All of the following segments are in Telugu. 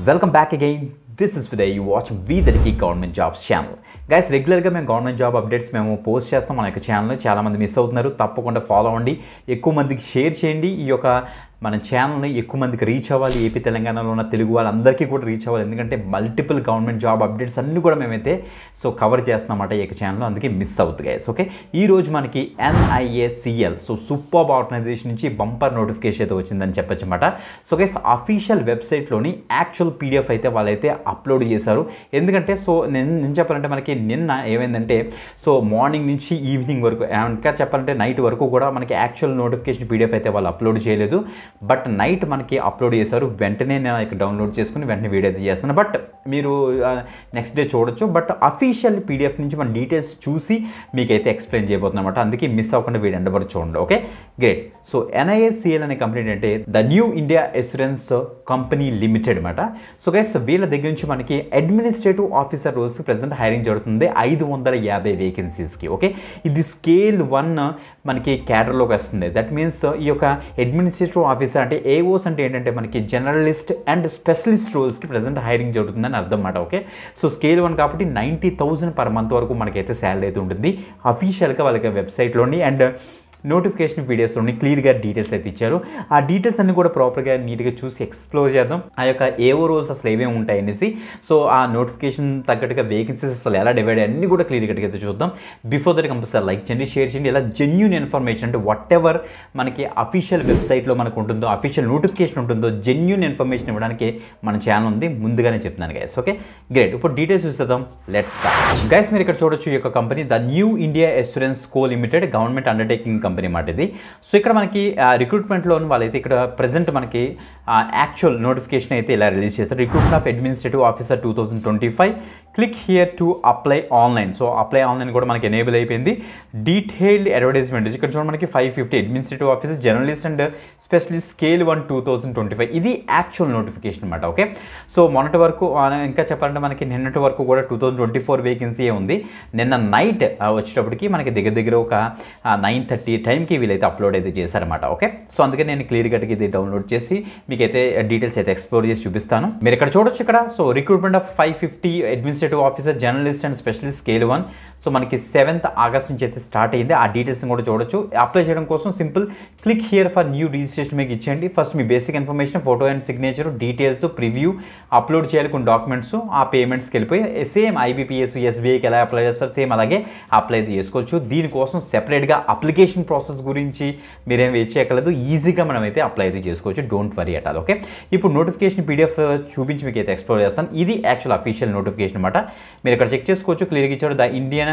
Welcome back again. This is Vidya. You watch V30 Government Jobs channel. Guys, regular గా మేము గవర్నమెంట్ జాబ్ అప్డేట్స్ మేము పోస్ట్ చేస్తాం మన యొక్క ఛానల్లో. చాలా మంది మిస్ అవుతున్నారు. తప్పకుండా ఫాలో అవ్వండి. ఎక్కువ మందికి షేర్ చేయండి. ఈ యొక్క మన ఛానల్ని ఎక్కువ మందికి రీచ్ అవ్వాలి. ఏపీ తెలంగాణలో ఉన్న తెలుగు వాళ్ళందరికీ కూడా రీచ్ అవ్వాలి. ఎందుకంటే మల్టిపుల్ గవర్నమెంట్ జాబ్ అప్డేట్స్ అన్నీ కూడా మేమైతే కవర్ చేస్తున్నామన్నమాట ఈ యొక్క ఛానల్లో. అందుకే మిస్ అవుతుంది గైస్. ఓకే, ఈరోజు మనకి NIACL సూపర్బ్ ఆర్గనైజేషన్ నుంచి బంపర్ నోటిఫికేషన్ అయితే వచ్చిందని చెప్పొచ్చు అన్నమాట. సో గైస్, అఫీషియల్ వెబ్సైట్లోని యాక్చువల్ PDF అయితే వాళ్ళైతే అప్లోడ్ చేశారు. ఎందుకంటే నేను చెప్పాలంటే మనకి నిన్న ఏమైందంటే మార్నింగ్ నుంచి ఈవినింగ్ వరకు, ఇంకా చెప్పాలంటే నైట్ వరకు కూడా మనకి యాక్చువల్ నోటిఫికేషన్ PDF అయితే వాళ్ళు అప్లోడ్ చేయలేదు. బట్ నైట్ మనకి అప్లోడ్ చేశారు. వెంటనే నేను ఇక్కడ డౌన్లోడ్ చేసుకుని వెంటనే వీడియో అయితే చేస్తాను. బట్ మీరు నెక్స్ట్ డే చూడొచ్చు. బట్ అఫీషియల్ PDF నుంచి మన డీటెయిల్స్ చూసి మీకైతే ఎక్స్ప్లెయిన్ చేయబోతున్నా అనమాట. అందుకే మిస్ అవ్వకుండా వీడియో ఎండ్ వరకు చూడండి. Okay, great. సో NIACL అనే కంపెనీ ఏంటంటే the new India assurance company limited అనమాట. సో గైస్, వీళ్ళ దగ్గర నుంచి మనకి అడ్మినిస్ట్రేటివ్ ఆఫీసర్ రోల్స్కి ప్రజెంట్ హైరింగ్ జరుగుతుంది 550 వేకెన్సీస్కి. ఓకే, ఇది స్కేల్ 1 మనకి క్యాడర్లోకి వస్తుంది. దట్ మీన్స్ ఈ యొక్క అడ్మినిస్ట్రేటివ్ ఆఫీసర్ అంటే AOs అంటే ఏంటంటే మనకి జర్నలిస్ట్ అండ్ స్పెషలిస్ట్ రోల్స్కి ప్రజెంట్ హైరింగ్ జరుగుతుందని అర్థం అన్నమాట. ఓకే, సో స్కేల్ 1 కాబట్టి 90,000 పర్ మంత్ వరకు మనకైతే శాలరీ అయితే ఉంటుంది అఫీషియల్గా వాళ్ళకి వెబ్సైట్లోని. అండ్ నోటిఫికేషన్ వీడియోస్లోని క్లియర్గా డీటెయిల్స్ అయితే ఇచ్చారు. ఆ డీటెయిల్స్ అన్ని కూడా ప్రాపర్గా నీట్గా చూసి ఎక్స్ప్లోర్ చేద్దాం. ఆ యొక్క AO రోల్స్ అసలు ఏమేమి ఉంటాయి అనేసి, సో ఆ నోటిఫికేషన్ తగ్గట్టుగా వేకెన్సీస్ అసలు ఎలా డివైడ్ అన్నీ కూడా క్లియర్గా అయితే చూద్దాం. బిఫోర్ దట్ కంపల్సరీ లైక్ చేయండి, షేర్ చేయండి. ఇలా జెన్యూన్ ఇన్ఫర్మేషన్ అంటే వాట్ ఎవర్ మనకి అఫీషియల్ వెబ్సైట్లో మనకు ఉంటుందో, అఫీషియల్ నోటిఫికేషన్ ఉంటుందో, జెన్యూన్ ఇన్ఫర్మేషన్ ఇవ్వడానికి మన ఛానల్ ఉంది. ముందుగానే చెప్తున్నాను గైస్. Okay, great. ఇప్పుడు డీటెయిల్స్ చూసేద్దాం. Let's start. గైస్, మీరు ఇక్కడ చూడొచ్చు ఈ యొక్క company the new India assurance co limited government undertaking company మాట ఇది. సో ఇక్కడ మనకి రిక్రూట్మెంట్లో వాళ్ళైతే ఇక్కడ ప్రజెంట్ మనకి యాక్చువల్ నోటిఫికేషన్ అయితే ఇలా రిలీజ్ చేస్తారు. Recruitment of administrative officer 2025. Click here to apply online. So apply online కూడా మనకి ఎనేబుల్ అయిపోయింది. డీటెయిల్డ్ అడ్వర్టైజ్మెంట్ ఇక్కడ చూడండి మనకి 550 administrative officer journalist and specialist scale 1 2025. ఇది యాక్చువల్ నోటిఫికేషన్ అనమాట. ఓకే, సో మొన్నటి వరకు ఇంకా చెప్పాలంటే మనకి నిన్నటి వరకు కూడా 2024 వేకెన్సీ ఉంది. నిన్న నైట్ వచ్చేటప్పటికి మనకి దగ్గర ఒక 9:30 టైంకి వీళ్ళైతే అప్లోడ్ అయితే చేశారన్నమాట. ఓకే, సో అందుకే నేను క్లియర్గా ఇది డౌన్లోడ్ చేసి మీకైతే డీటెయిల్స్ అయితే ఎక్స్ప్లోర్ చేసి చూపిస్తాను. మీరు ఇక్కడ చూడొచ్చు ఇక్కడ. So recruitment of 550 administrative officer journalist and specialist scale 1. So మనకి 7th ఆగస్ట్ నుంచి అయితే స్టార్ట్ అయింది. ఆ డీటెయిల్స్ కూడా చూడొచ్చు. అప్లై చేయడం కోసం simple click here for new registration మీకు ఇచ్చేయండి. First me basic information, photo and signature, details, preview upload చేయాలి. కొన్ని డాక్యుమెంట్స్ ఆ పేమెంట్స్కి వెళ్ళిపోయి సేమ్ IBPS SBIకి ఎలా అప్లై చేస్తారు సేమ్ అలాగే అప్లై అయితే చేసుకోవచ్చు. దీనికోసం సెపరేట్గా అప్లికేషన్ ప్రాసెస్ గురించి మీరేం వెయిట్ చేయక్కర్లేదు. ఈజీగా మనం అయితే అప్లై అయితే చేసుకోవచ్చు. Don't worry at all. Okay, ఇప్పుడు నోటిఫికేషన్ PDF చూపించి మీకు అయితే ఎక్స్ప్లోర్ చేస్తాను. ఇది యాక్చువల్ అఫీషియల్ నోటిఫికేషన్ అనమాట. మీరు ఇక్కడ చెక్ చేసుకోవచ్చు. క్లియర్గా ఇచ్చాడు the Indian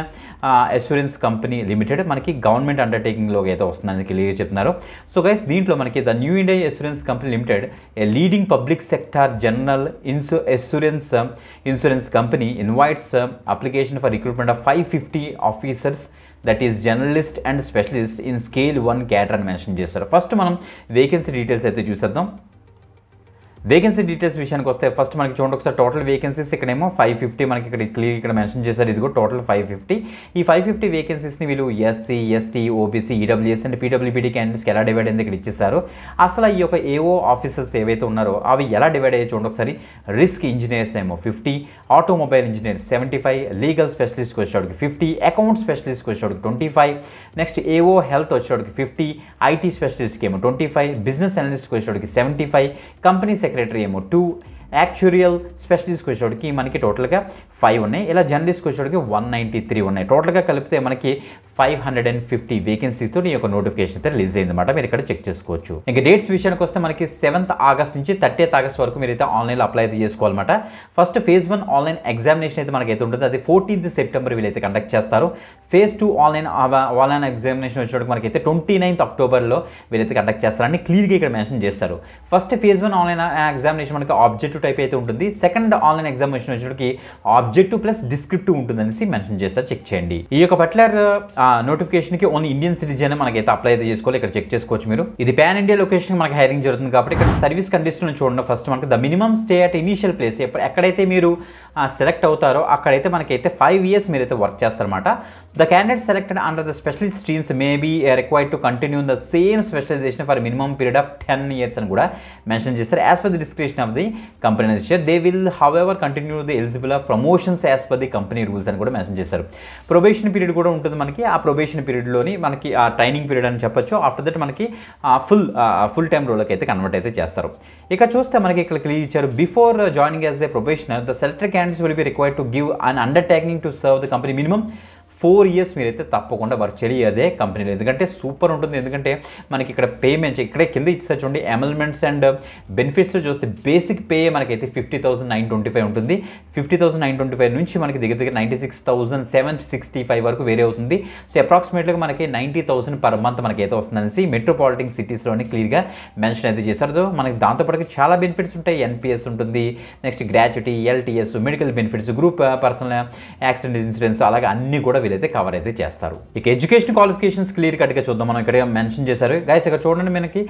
assurance company limited మనకి గవర్నమెంట్ అండర్టేకింగ్లోకి అయితే వస్తుందని క్లియర్గా చెప్తున్నారు. సో గైస్, దీంట్లో మనకి the new India assurance company limited A leading public sector general insurance company invites application for recruitment of 550 officers that is journalist and specialist in scale 1 cadre అని మెన్షన్ చేస్తారు. ఫస్ట్ మనం వేకెన్సీ డీటెయిల్స్ అయితే చూసేద్దాం. వేకెన్సీ డీటెయిల్స్ విషయానికి వస్తే ఫస్ట్ మనకి చూడండి ఒకసారి టోటల్ వేకెన్సీస్ ఇక్కడేమో 550 మనకి ఇక్కడ మెన్షన్ చేశారు. ఇదిగో టోటల్ 550. ఈ 550 వేకెన్సీస్ని వీళ్ళు SC ST OBC EWS and PWBD క్యాండిడేట్స్కి ఎలా డివైడ్ అయింది ఇక్కడ ఇచ్చేసారు. అసలు ఈ యొక్క AO ఆఫీసర్స్ ఏవైతే ఉన్నారో అవి ఎలా డివైడ్ అయ్యే చూడండి ఒకసారి. రిస్క్ ఇంజనీర్స్ ఏమో 50, ఆటోమొబైల్ ఇంజనీర్స్ 75, లీగల్ స్పెషలిస్ట్కి వచ్చేవాడికి 50, అకౌంట్ స్పెషలిస్ట్కి వచ్చేవాడికి 25, నెక్స్ట్ AO హెల్త్ వచ్చేవాడికి 50, IT స్పెషలిస్ట్కి ఏమో 25, బిజినెస్ అనలిస్ట్కి వచ్చేవాడికి 75, కంపెనీ సెక్రటరీ ఏమో 2, యాక్చురియల్ స్పెషలిస్ట్కి వచ్చేవాడికి మనకి టోటల్గా 5 ఉన్నాయి. ఇలా జర్నలిస్ట్కి వచ్చేవాడికి 193 ఉన్నాయి. టోటల్గా కలిపితే మనకి 550 వేకెన్సీతో ఈ యొక్క నోటిఫికేషన్ అయితే రిలీజ్ అయిందన్నమాట. మీరు ఇక్కడ చెక్ చేసుకోవచ్చు. ఇంకా డేట్స్ విషయానికి వస్తే మనకి 7th ఆగస్ట్ నుంచి 30th ఆగస్ట్ వరకు మీరైతే ఆన్లైన్లో అప్లై అయితే చేసుకోవాలన్నమాట. ఫస్ట్ phase 1 ఆన్లైన్ ఎగ్జామినేషన్ అయితే మనకైతే ఉంటుంది. అది 14th సెప్టెంబర్ వీళ్ళైతే కండక్ట్ చేస్తారు. phase 2 ఆన్లైన్ ఎగ్జామినేషన్ వచ్చేటప్పుడు మనకైతే 29th అక్టోబర్లో వీళ్ళైతే కండక్ట్ చేస్తారని క్లియర్గా ఇక్కడ మెన్షన్ చేస్తారు. ఫస్ట్ phase 1 ఆన్లైన్ ఎగ్జామినేషన్ మనకి ఆబ్జెక్టివ్ టైప్ అయితే ఉంటుంది. సెకండ్ ఆన్లైన్ ఎగ్జామినేషన్ వచ్చేటప్పటికి ఆబ్జెక్టివ్ ప్లస్ డిస్క్రిప్టివ్ ఉంటుందనేసి మెన్షన్ చేస్తారు. చెక్ చేయండి. ఈ యొక్క పర్టికులర్ నోటిఫికేషన్కి ఓన్లీ ఇండియన్ సిటిజన్ మనకైతే అప్లై అయితే చేసుకోవాలి. ఇక్కడ చెక్ చేసుకోవచ్చు మీరు. ఇది పాన్ ఇండియా లొకేషన్ మనకి హైరింగ్ జరుగుతుంది కాబట్టి ఇక్కడ సర్వీస్ కండిషన్ చూడండి. ఫస్ట్ మనకి the minimum stay at initial place ఎక్కడైతే మీరు సెలెక్ట్ అవుతారో అక్కడైతే మనకైతే 5 years మీరైతే వర్క్ చేస్తారన్నమాట. The candidate selected under the specialist streams may be required to continue the same specialisation for minimum period of 10 years అని కూడా మెన్షన్ చేస్తారు. As per the description of the company they will however continue the eligible of promotions as per the company rules అని కూడా మెన్షన్ చేస్తారు. ప్రొబేషన్ పీరియడ్ కూడా ఉంటుంది మనకి. ఆ ప్రొబేషన్ పీరియడ్లోని మనకి ఆ ట్రైనింగ్ పీరియడ్ అని చెప్పొచ్చు. ఆఫ్టర్ దట్ మనకి ఫుల్ టైమ్ రోల్కి అయితే కన్వర్ట్ అయితే చేస్తారు. ఇక చూస్తే మనకి ఇక్కడ క్లియర్ ఇచ్చారు, before joining as the probationer the selected candidates will be required to give an undertaking to serve the company minimum 4 years మీరైతే తప్పకుండా వర్క్ చేయాలి అదే కంపెనీలో. ఎందుకంటే సూపర్ ఉంటుంది. ఎందుకంటే మనకి ఇక్కడ పేమెంట్స్ ఇక్కడే కింద ఇచ్చారు చూడండి, ఎమల్మెంట్స్ అండ్ బెనిఫిట్స్ చూస్తే బేసిక్ పే మనకైతే 50,925 ఉంటుంది. 50,925 నుంచి మనకి దగ్గర 96,765 వరకు వేరే అవుతుంది. సో అప్రాక్సిమేట్గా మనకి 90,000 పర్ మంత్ మనకైతే వస్తుందనేసి మెట్రోపాలిటన్ సిటీస్లోని క్లియర్గా మెన్షన్ అయితే చేస్తారు. మనకి దాంతోపాటు చాలా బెనిఫిట్స్ ఉంటాయి. ఎన్పిఎస్ ఉంటుంది, next gratuity, LTS, medical benefits, group personal accident insurance, అలాగే అన్ని కూడా వీళ్ళైతే కవర్ అయితే చేస్తారు. ఇక ఎడ్యుకేషన్ క్వాలిఫికేషన్స్ క్లియర్ కట్గా చూద్దాం. మనం ఇక్కడ మెన్షన్ చేశారు గైస్. ఇక్కడ చూడండి, మనకి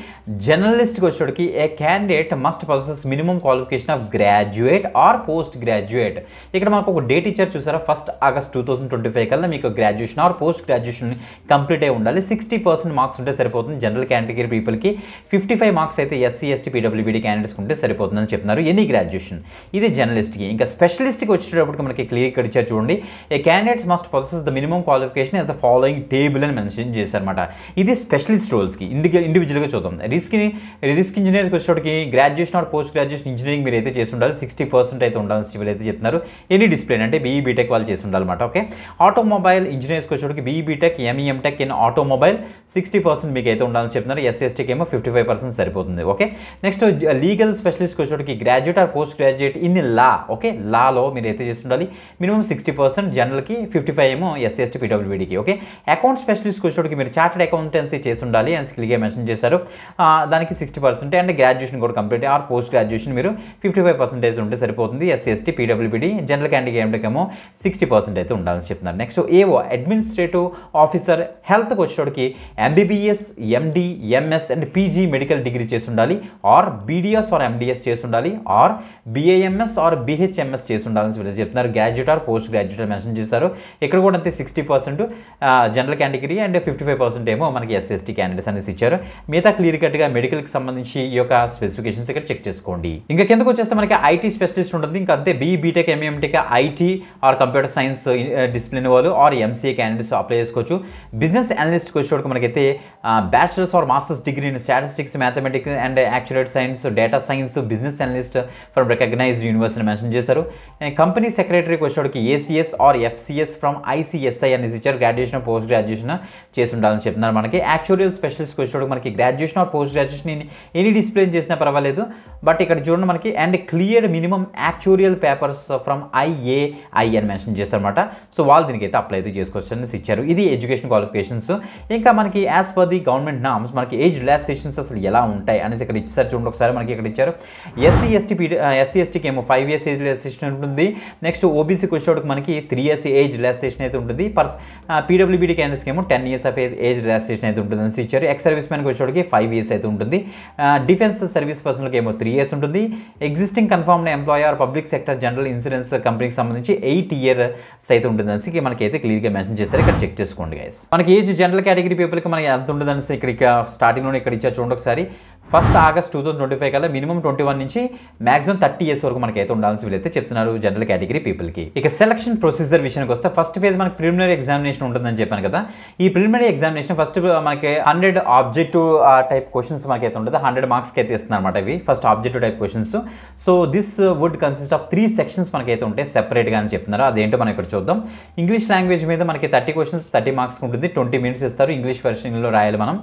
జర్నలిస్ట్కి వచ్చేటికి a candidate must possess minimum qualification of graduate or post graduate. ఇక్కడ మనకు ఒక డేట్ ఇచ్చారు చూసారా, 1st August 2025 కల్లా మీకు graduation or post graduation complete అయి ఉండాలి. 60% మార్క్స్ ఉంటే సరిపోతుంది. జనరల్ కేటగిరీ పీపుల్కి 55 మార్క్స్ అయితే ఎస్సీ ఎస్టీ పీడబ్ల్యూబీడీ క్యాండిడేట్స్ ఉంటే సరిపోతుందని చెప్తున్నారు. Any graduation. ఇది జర్నలిస్ట్కి. ఇంకా స్పెషలిస్ట్కి వచ్చేటప్పటికి మనకి క్లియర్ ఇక్కడ ఇచ్చారు చూడండి, a candidates must possess the minimum qualification as the following table అని మెన్షన్ చేశారన్నమాట. ఇది స్పెషలిస్ట్ రోల్స్కి ఇండివిజువల్గా చూద్దాం. రిస్క్ ఇంజనీర్స్కి వచ్చేటికి graduation or post graduation engineering మీరు అయితే చేసి ఉండాలి. 60% అయితే ఉండాలని సివిల్ అయితే చెప్తున్నారు. ఎనీ డిసిప్లిన్ అంటే బీఈ బీటెక్ వాళ్ళు చేసి ఉండాలన్నమాట. ఓకే. ఆటోమొబైల్ ఇంజనీర్స్కి వచ్చేటికి BE BTech, ME MTech in automobile 60% మీకు అయితే ఉండాలని చెప్తున్నారు. ఎస్సీ ఎస్టీకి ఏమో 55% సరిపోతుంది. ఓకే. నెక్స్ట్ లీగల్ స్పెషలిస్ట్కి వచ్చేటికి graduate or post graduate in law. Okay. లాలో మీరు అయితే చేసి ఉండాలి. మినిమం 60%, జనరల్కి 55 ఏమో ఎస్సీ ఎస్టీ పీడబ్ల్యూబీడీకి. ఓకే. అకౌంట్ స్పెషలిస్ట్కి వచ్చేటికి మీరు చార్టెడ్ అకౌంటెన్సీ చేసి ఉండాలి అని స్కిల్గా మెన్షన్ చేశారు. దానికి 60% అండ్ గ్రాడ్యుయేషన్ కూడా కంప్లీట్ ఆర్ పోస్ట్ గ్రాడ్యుయేషన్ మీరు 55% ఉంటే సరిపోతుంది. SC ST PWBD, general candidate ఏమో 60% అయితే ఉండాలని చెప్తున్నారు. నెక్స్ట్ ఏవో అడ్మినిస్ట్రేటివ్ ఆఫీసర్. హెల్త్కి వచ్చేటికి MBBS, MD, MS and PG medical degree చేసి ఉండాలి. ఆర్ బీడీఎస్ ఆర్ ఎండిఎస్ చేసి ఉండాలి. ఆర్ బీఏఎంఎస్ ఆర్ బీహెచ్ఎంఎస్ చేసి ఉండాలని చెప్తున్నారు. Graduate or post graduate mention చేశారు. ఇక్కడ కూడా అంతే 60% జనరల్ కేటగిరీ అండ్ 55% ఏమో మనకి ఎస్ఎస్టీ క్యాండిడేట్స్ అనేసి ఇచ్చారు. మిగతా క్లియర్ కట్గా మెడికల్కి సంబంధించి ఈ యొక్క స్పెసిఫికేషన్స్ ఇక్కడ చెక్ చేసుకోండి. ఇంకా కిందకు వచ్చేస్తే మనకి ఐటీ స్పెషలిస్ట్ ఉంటుంది. ఇంకా అంతే BE BTech, ME MTech, IT or computer science discipline వాళ్ళు ఆర్ ఎంసీఏ క్యాండిడేట్స్ అప్లై చేసుకోవచ్చు. బిజినెస్ అనలిస్ట్కి వచ్చేటప్పుడు మనకైతే bachelors or masters degree in statistics, mathematics and actuarial science, data science, business analyst from recognised university mention చేశారు. కంపెనీ సెక్రటరీకి వచ్చేటప్పుడు ACS or FCS from ICSI అనేసి ఇచ్చారు. గ్రాడ్యుయేషన్ పోస్ట్ గ్రాడ్యుయేషన్ చేసి ఉండాలని చెప్తున్నారు. మనకి యాక్చురియల్ స్పెషలిస్ట్కి వచ్చేటప్పుడు మనకి graduation or post graduation any discipline చేసినా పర్వాలేదు. బట్ ఇక్కడ చూడండి మనకి and clear minimum actuarial papers from IAI అని మెన్షన్ చేస్తారన్నమాట. సో వాళ్ళు దీనికి అయితే అప్లై అయితే చేసుకోవచ్చు అనేసి ఇచ్చారు. ఇది ఎడ్యుకేషన్ క్వాలిఫికేషన్స్. ఇంకా మనకి as per the government norms మనకి ఏజ్ రిలాక్సేషన్స్ అసలు ఎలా ఉంటాయి అనేసి ఇక్కడ ఇచ్చారు చూడండి ఒకసారి. మనకి ఇక్కడ ఇచ్చారు ఎస్సీ ఎస్టీకి ఏమో 5 years ఏజ్ రిలాక్సేషన్ ఉంటుంది. నెక్స్ట్ ఓబీసీకి వచ్చేటప్పుడు మనకి 3 years ఏజ్ రిలాక్సేషన్ అయితే ఉంటుంది. పీడబ్ల్యూబీడీ క్యాండిడేట్స్కి ఏమో 10 years ఆఫ్ ఏజ్ రిలాక్సేషన్ అయితే ఉంటుంది అని ఇచ్చారు. ఎక్స్ సర్వీస్ మ్యాన్కి వచ్చేటికి 5 years అయితే ఉంటుంది. డిఫెన్స్ సర్వీస్ పర్సన్కి ఏమో 3 years ఉంటుంది. Existing confirmed employer public sector general insurance కంపెనీకి సంబంధించి 8 years అయితే ఉంటుంది అనేసి మనకి అయితే క్లియర్గా మెన్షన్ చేస్తారు. ఇక్కడ చెక్ చేసుకోండి గైస్. మనకి ఏజ్ జనరల్ కేటగిరీ పీపుల్కి మనకి ఎంత ఉంటుంది అనేసి ఇక్కడ స్టార్టింగ్లోనే ఇక్కడ ఇచ్చారు చూడండి ఒకసారి. 1st August 2025 కల్లా మినిమం 21 నుంచి మాక్సిమం 30 years వరకు మనకి అయితే ఉండాల్సి వీళ్ళైతే చెప్తున్నారు జనరల్ కేటగిరీ పీపుల్కి. ఇక సెలక్షన్ ప్రొసీజర్ విషయానికి వస్తే ఫస్ట్ ఫేజ్ మనకి ప్రిలిమినరీ ఎగ్జామినేషన్ ఉంటుందని చెప్పాను కదా. ఈ ప్రిలిమినరీ ఎగ్జామినేషన్ ఫస్ట్ మనకి 100 ఆబ్జెక్టివ్ టైప్ క్వశ్చన్స్ మనకైతే ఉంటుంది. 100 మార్క్స్కి అయితే ఇస్తున్నారు అనమాట ఇవి first objective type questions. So this would consist of 3 sections మనకైతే ఉంటాయి సెపరేట్గా అని చెప్తున్నారు. అదేంటో మనం ఇక్కడ చూద్దాం. ఇంగ్లీష్ లాంగ్వేజ్ మీద మనకి 30 questions 30 marks ఉంటుంది. 20 minutes ఇస్తారు. ఇంగ్లీష్ వెర్షన్లో రాయాలి మనం.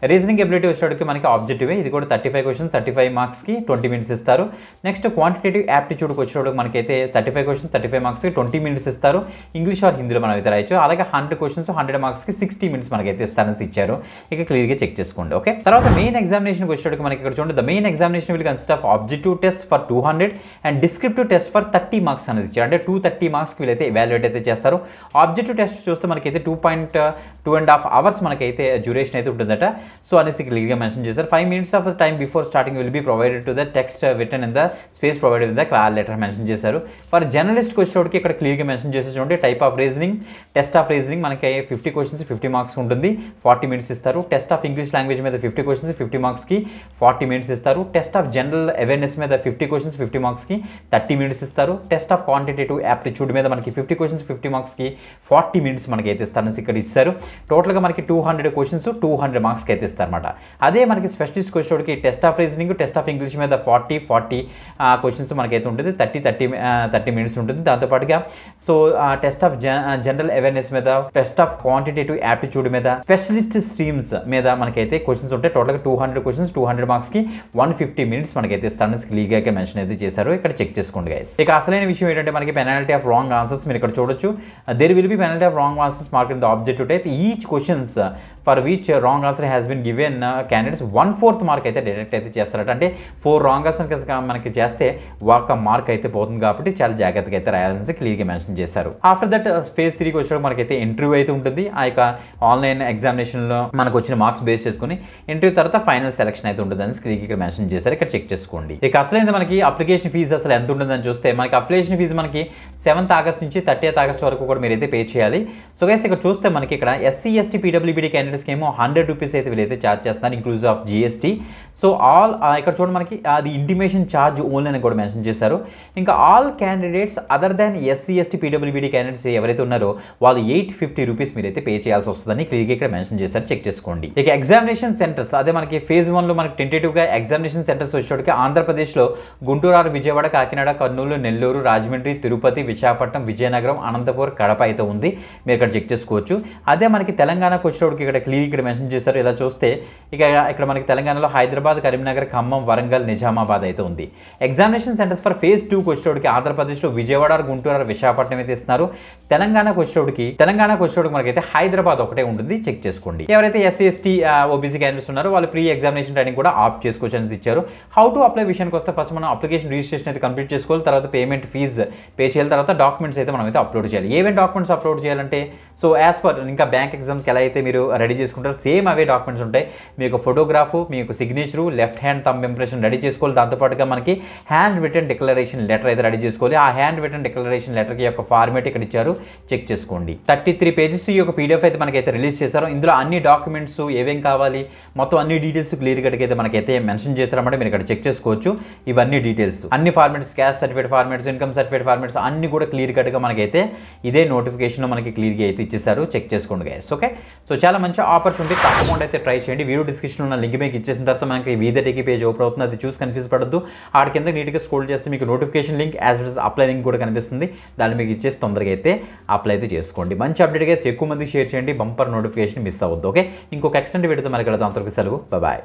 రీజనింగ్ ఎబిలిటీ వచ్చేటికి మనకి ఆబ్జెక్టివ్, ఇది కూడా 35 questions 35 marksకి 20 minutes ఇస్తారు. నెక్స్ట్ క్వాంటిటేటివ్ యాప్టిట్యూడ్కి వచ్చేటప్పుడు మనకైతే 35 questions 35 marksకి 20 minutes ఇస్తారు. ఇంగ్లీష్ ఆర్ హిందీలో మనం అయితే రాయొచ్చు. అలాగే 100 questions 100 marksకి 60 minutes మనకైతే ఇస్తారని ఇచ్చారు. ఇక క్లియర్గా చెక్ చేసుకోండి. ఓకే. తర్వాత మెయిన్ ఎగ్జామినేషన్కి వచ్చేటప్పుడు మనకి ఇక్కడ చూడండి. The main examination will consist of objective test for 200 and descriptive test for 30 marks అనేది ఇచ్చారు. అంటే 230 marksకి వీళ్ళైతే ఎవాల్యుయేట్ అయితే చేస్తారు. ఆబ్జెక్టివ్ టెస్ట్ చూస్తే మనకైతే 2.5 hours మనకైతే డ్యూరేషన్ అయితే ఉంటుందట. సో అనేసి క్లియర్గా మెన్షన్ చేశారు. 5 minutes of the time before starting will be provided to the text written in the space provided in the letter mention చేశారు. ఫర్ జర్నలిస్ట్కి వచ్చేటోడికి ఇక్కడ క్లియర్గా మెన్షన్ చేసి చూడండి. Type of reasoning, test of reasoning మనకి 50 క్వశ్చన్స్ 50 మార్క్స్ ఉంటుంది, 40 మినిట్స్ ఇస్తారు. టెస్ట్ ఆఫ్ ఇంగ్లీష్ లాంగ్వేజ్ మీద 50 క్వశ్చన్స్ 50 మార్క్స్కి 40 మినిట్స్ ఇస్తారు. టెస్ట్ ఆఫ్ జనరల్ అవేర్నెస్ మీద 50 క్వశ్చన్స్ 50 మార్క్స్కి 30 మినిట్స్ ఇస్తారు. టెస్ట్ ఆఫ్ క్వాంటిటేటివ్ యాప్టిట్యూడ్ మీద మనకి 50 క్వశ్చన్స్ 50 మార్క్స్కి 40 మినిట్స్ మనకి అయితే ఇస్తారని ఇక్కడ ఇస్తారు. టోటల్గా మనకి 200 క్వశ్చన్స్ 200 మార్క్స్కి అయితే ఇస్తారన్నమాట. అదే మనకి స్పెషలిస్ట్ వచ్చేటోడికి test of reasoning, test of English మీద 40 క్వశ్చన్స్ మనకైతే ఉంటుంది, 30 మినిట్స్ ఉంటుంది. దాంతోపాటుగా so test of general awareness మీద, టెస్ట్ ఆఫ్ క్వాంటిటేటివ్ యాప్టిట్యూడ్ మీద, స్పెషలిస్ట్ స్ట్రీమ్స్ మీద మనకైతే క్వశ్చన్స్ ఉంటాయి. టోటల్గా 200 క్వశ్చన్స్ 200 మార్క్స్కి 150 మినిట్స్ మనకైతే ఇస్తారని క్లియర్గా మెన్షన్ అయితే చేశారు. ఇక్కడ చెక్ చేసుకోండి గైస్. ఇక అసలైన విషయం ఏంటంటే మనకి పెనాల్టీ ఆఫ్ రాంగ్ ఆన్సర్స్ మీరు ఇక్కడ చూడొచ్చు. There will be penalty of wrong answers mark in the objective type. Each questions for which wrong answer has been given candidates 1/4 mark అయితే డిడక్ట్ అయితే చేస్తారట. అంటే 4 రాంగ్ ఆన్సర్స్ మనకి చేస్తే 1 మార్క్ అయితే పోతుంది కాబట్టి చాలా జాగ్రత్తగా అయితే రాయాలని క్లియర్గా మెన్షన్ చేశారు. ఆఫ్టర్ దట్ ఫేజ్ 3కి వచ్చేటప్పుడు మనకైతే ఇంటర్వ్యూ అయితే ఉంటుంది. ఆ యొక్క ఆన్లైన్ ఎగ్జామినేషన్లో మనకు వచ్చిన మార్క్స్ బేస్ చేసుకుని ఇంటర్వ్యూ తర్వాత ఫైనల్ సెలక్షన్ అయితే ఉంటుందని క్లియర్గా ఇక్కడ మెన్షన్ చేశారు. ఇక్కడ చెక్ చేసుకోండి. ఇక అసలైంది మనకి అప్లికేషన్ ఫీజు అసలు ఎంత ఉంటుందని చూస్తే మనకి అప్లికేషన్ ఫీజు మనకి 7th ఆగస్ట్ నుంచి 30th ఆగస్ట్ వరకు కూడా మీరైతే పే చేయాలి. సో గైస్ ఇక్కడ చూస్తే మనకి ఇక్కడ SC ST PWBD క్యాండిడేట్స్కి ఏమో 100 రూపీస్ అయితే వీళ్ళైతే ఛార్జ్ చేస్తున్నారు inclusive of GST. So all ఇక్కడ చూడండి మనకి అది ఇంటిమేషన్ ఛార్జ్ ఓన్లీ అని కూడా మెన్షన్ చేశారు. ఇంకా all candidates other than SC ST PWBD candidates ఎవరైతే ఉన్నారో వాళ్ళు 850 రూపీస్ మీరైతే పే చేయాల్సి వస్తుందని క్లియర్గా ఇక్కడ మెన్షన్ చేశారు. చెక్ చేసుకోండి. ఇక ఎగ్జామినేషన్ సెంటర్స్ అదే మనకి ఫేజ్ 1లో మనకి టెంటేటివ్గా ఎగ్జామినేషన్ సెంటర్స్ వచ్చేటికి ఆంధ్రప్రదేశ్లో గుంటూరు, విజయవాడ, కాకినాడ, కర్నూలు, నెల్లూరు, రాజమండ్రి, తిరుపతి, విశాఖపట్నం, విజయనగరం, అనంతపురం, కడప అయితే ఉంది. మీరు ఇక్కడ చెక్ చేసుకోవచ్చు. అదే మనకి తెలంగాణకు వచ్చేటోడికి ఇక్కడ క్లియర్ ఇక్కడ మెన్షన్ చేశారు. ఇలా చూస్తే ఇక్కడ మనకి తెలంగాణలో హైదరాబాద్, కరీంనగర్, ఖమ్మం, వరంగల్, నిజామాబాద్ అయితే ఉంది. ఎగ్జామినేషన్ సెంటర్స్ ఫర్ ఫేజ్ 2కి వచ్చేటోడికి ఆంధ్రప్రదేశ్లో విజయవాడ, గుంటూరు, విశాఖపట్నం అయితే ఇస్తున్నారు. తెలంగాణకు వచ్చేటోడికి మనకైతే హైదరాబాద్ ఒకటే ఉంటుంది. చెక్ చేసుకోండి. ఎవరైతే SC ST OBC క్యాండిడేట్స్ ఉన్నారో వాళ్ళు ప్రీ ఎగ్జామినేషన్ ట్రైనింగ్ కూడా ఆప్ట్ చేసుకోవచ్చు అని ఇచ్చారు. హౌ టు అప్లై విషయానికి వస్తే ఫస్ట్ మనం అప్లికేషన్ రిజిస్ట్రేషన్ అయితే కంప్లీట్ చేసుకోవాలి. తర్వాత పేమెంట్ ఫీజు పే చేయాలి. తర్వాత డాక్యుమెంట్స్ అయితే మనం అయితే అప్లోడ్ చేయాలి. ఏమేమి డాక్యుమెంట్స్ అప్లోడ్ చేయాలంటే సో యాజ్ పర్ ఇంకా బ్యాంక్ ఎగ్జామ్స్కి ఎలా అయితే మీరు రెడీ చేసుకుంటారో సేమ్ అవే డాక్యుమెంట్స్ ఉంటాయి. మీకు ఫోటోగ్రాఫు, మీకు signature, left hand thumb impression ready చేసుకోవాలి. దాంతోపాటుగా మనకి హ్యాండ్ రిటన్ డిక్లరేషన్ లెటర్ అయితే రెడీ చేసుకోవాలి. ఆ హ్యాండ్ రిటన్ డిక్లరేషన్ లెటర్కి యొక్క ఫార్మేట్ ఇక్కడ ఇచ్చారు. చెక్ చేసుకోండి. 33 పేజెస్ ఈ యొక్క PDF అయితే మనకైతే రిలీజ్ చేశారు. ఇందులో అన్ని డాక్యుమెంట్స్ ఏమేం కావాలి మొత్తం అన్ని డీటెయిల్స్ క్లియర్ కట్గా అయితే మనకైతే మెన్షన్ చేశారన్నమాట. మీరు ఇక్కడ చెక్ చేసుకోవచ్చు. ఇవన్నీ డీటెయిల్స్ అన్ని formats, caste certificate formats, income certificate formats అన్ని కూడా క్లియర్ కట్గా మనకైతే ఇదే నోటిఫికేషన్ మనకి క్లియర్గా అయితే ఇచ్చేసారు. చెక్ చేసుకోండి గైస్. ఓకే, సో చాలా మంచి ఆపర్చునిటీ, తప్పకుండా అయితే ట్రై చేయండి. వీడియో డిస్క్రిప్షన్లో ఉన్న లింక్ మీకు ఇచ్చేసిన తర్వాత మనకి వీదటికి పేజ్ ఓపెన్ అవుతుంది. అది చూసి కన్ఫ్యూజ్ పడద్దు. ఆడ కింద నీట్గా స్క్రోల్ చేస్తే మీకు notification link as well as apply link కూడా కనిపిస్తుంది. దాన్ని మీకు ఇచ్చేసి తొందరగా అయితే అప్లై అయితే చేసుకోండి. మంచి అప్డేట్ గైస్, ఎక్కువ మంది షేర్ చేయండి. బంపర్ నోటిఫికేషన్ మిస్ అవ్వద్దు. ఓకే, ఇంకొక ఎక్స్టెంట్ వీడియోతో మనకి వెళ్దాం. అంతవరకు సెలవు. బాయ్.